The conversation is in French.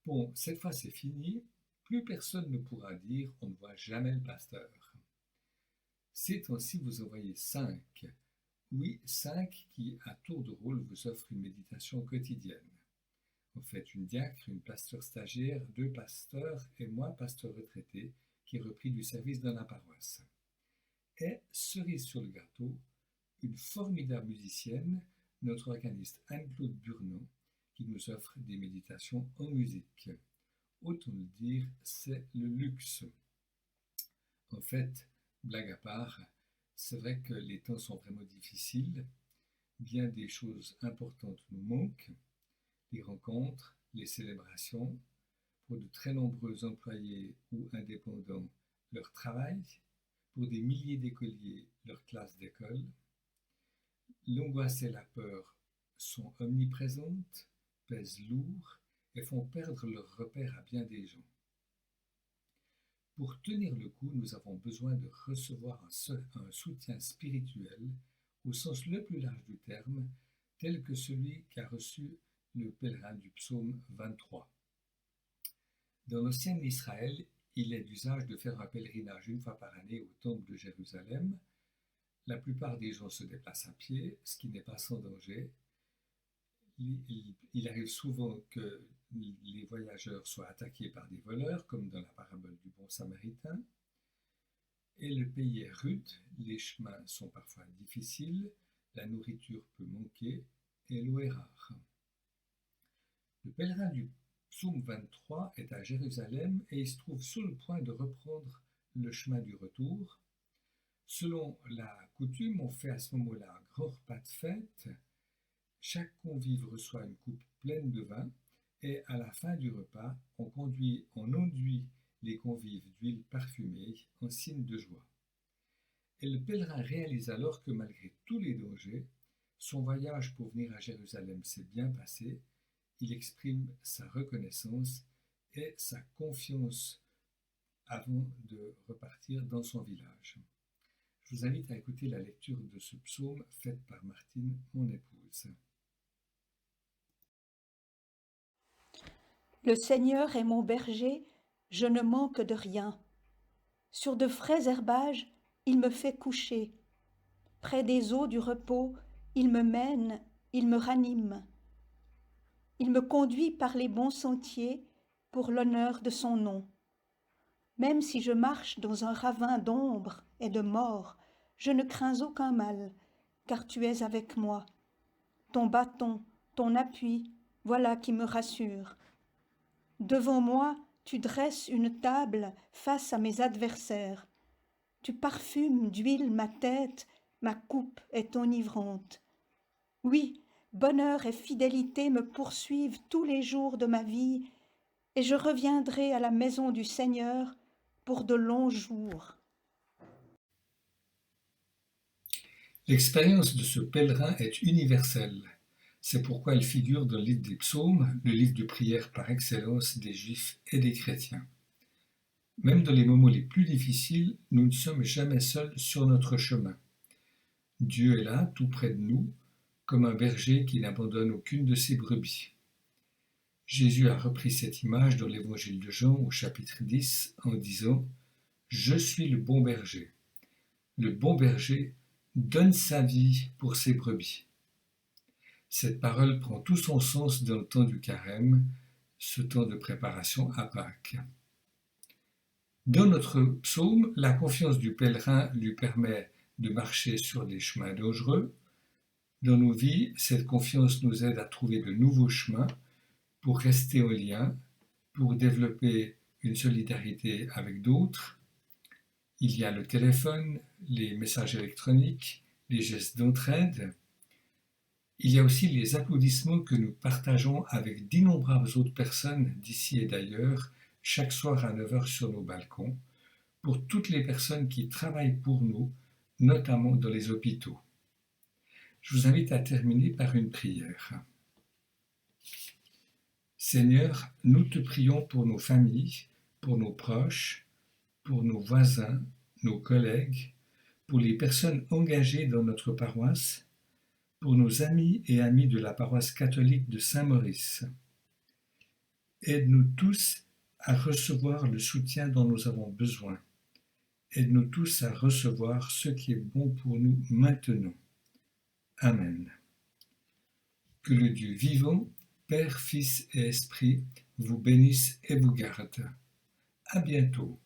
Bon, cette fois c'est fini, plus personne ne pourra dire on ne voit jamais le pasteur. Ces temps-ci, vous en voyez 5. Oui, 5 qui, à tour de rôle, vous offrent une méditation quotidienne. En fait, une diacre, une pasteur stagiaire, 2 pasteurs et moi, pasteur retraité, qui ai repris du service dans la paroisse. Et, cerise sur le gâteau, une formidable musicienne, notre organiste Anne-Claude Burnon, qui nous offre des méditations en musique. Autant le dire, c'est le luxe. En fait, blague à part, c'est vrai que les temps sont vraiment difficiles, bien des choses importantes nous manquent, les rencontres, les célébrations, pour de très nombreux employés ou indépendants, leur travail, pour des milliers d'écoliers, leur classe d'école. L'angoisse et la peur sont omniprésentes, pèsent lourd et font perdre leur repère à bien des gens. Pour tenir le coup, nous avons besoin de recevoir un soutien spirituel au sens le plus large du terme, tel que celui qu'a reçu le pèlerin du psaume 23. Dans l'ancien Israël, il est d'usage de faire un pèlerinage une fois par année au temple de Jérusalem. La plupart des gens se déplacent à pied, ce qui n'est pas sans danger. Il arrive souvent que les voyageurs soient attaqués par des voleurs, comme dans la parabole du bon samaritain. Et le pays est rude, les chemins sont parfois difficiles, la nourriture peut manquer et l'eau est rare. Le pèlerin du psaume 23 est à Jérusalem et il se trouve sur le point de reprendre le chemin du retour. Selon la coutume, on fait à ce moment-là un grand repas de fête. Chaque convive reçoit une coupe pleine de vin et à la fin du repas, on enduit les convives d'huile parfumée en signe de joie. Et le pèlerin réalise alors que malgré tous les dangers, son voyage pour venir à Jérusalem s'est bien passé. Il exprime sa reconnaissance et sa confiance avant de repartir dans son village. Je vous invite à écouter la lecture de ce psaume faite par Martine, mon épouse. Le Seigneur est mon berger, je ne manque de rien. Sur de frais herbages, il me fait coucher. Près des eaux du repos, il me mène, il me ranime. Il me conduit par les bons sentiers pour l'honneur de son nom. Même si je marche dans un ravin d'ombre et de mort, je ne crains aucun mal, car tu es avec moi. Ton bâton, ton appui, voilà qui me rassure. Devant moi, tu dresses une table face à mes adversaires. Tu parfumes d'huile ma tête, ma coupe est enivrante. Oui, bonheur et fidélité me poursuivent tous les jours de ma vie, et je reviendrai à la maison du Seigneur pour de longs jours. L'expérience de ce pèlerin est universelle. C'est pourquoi elle figure dans le livre des psaumes, le livre de prière par excellence des juifs et des chrétiens. Même dans les moments les plus difficiles, nous ne sommes jamais seuls sur notre chemin. Dieu est là, tout près de nous, comme un berger qui n'abandonne aucune de ses brebis. Jésus a repris cette image dans l'évangile de Jean au chapitre 10 en disant « Je suis le bon berger. Le bon berger donne sa vie pour ses brebis. » Cette parole prend tout son sens dans le temps du carême, ce temps de préparation à Pâques. Dans notre psaume, la confiance du pèlerin lui permet de marcher sur des chemins dangereux. Dans nos vies, cette confiance nous aide à trouver de nouveaux chemins pour rester en lien, pour développer une solidarité avec d'autres. Il y a le téléphone, les messages électroniques, les gestes d'entraide. Il y a aussi les applaudissements que nous partageons avec d'innombrables autres personnes d'ici et d'ailleurs, chaque soir à 9h sur nos balcons, pour toutes les personnes qui travaillent pour nous, notamment dans les hôpitaux. Je vous invite à terminer par une prière. Seigneur, nous te prions pour nos familles, pour nos proches, pour nos voisins, nos collègues, pour les personnes engagées dans notre paroisse, pour nos amis et amies de la paroisse catholique de Saint-Maurice. Aide-nous tous à recevoir le soutien dont nous avons besoin. Aide-nous tous à recevoir ce qui est bon pour nous maintenant. Amen. Que le Dieu vivant, Père, Fils et Esprit, vous bénisse et vous garde. À bientôt.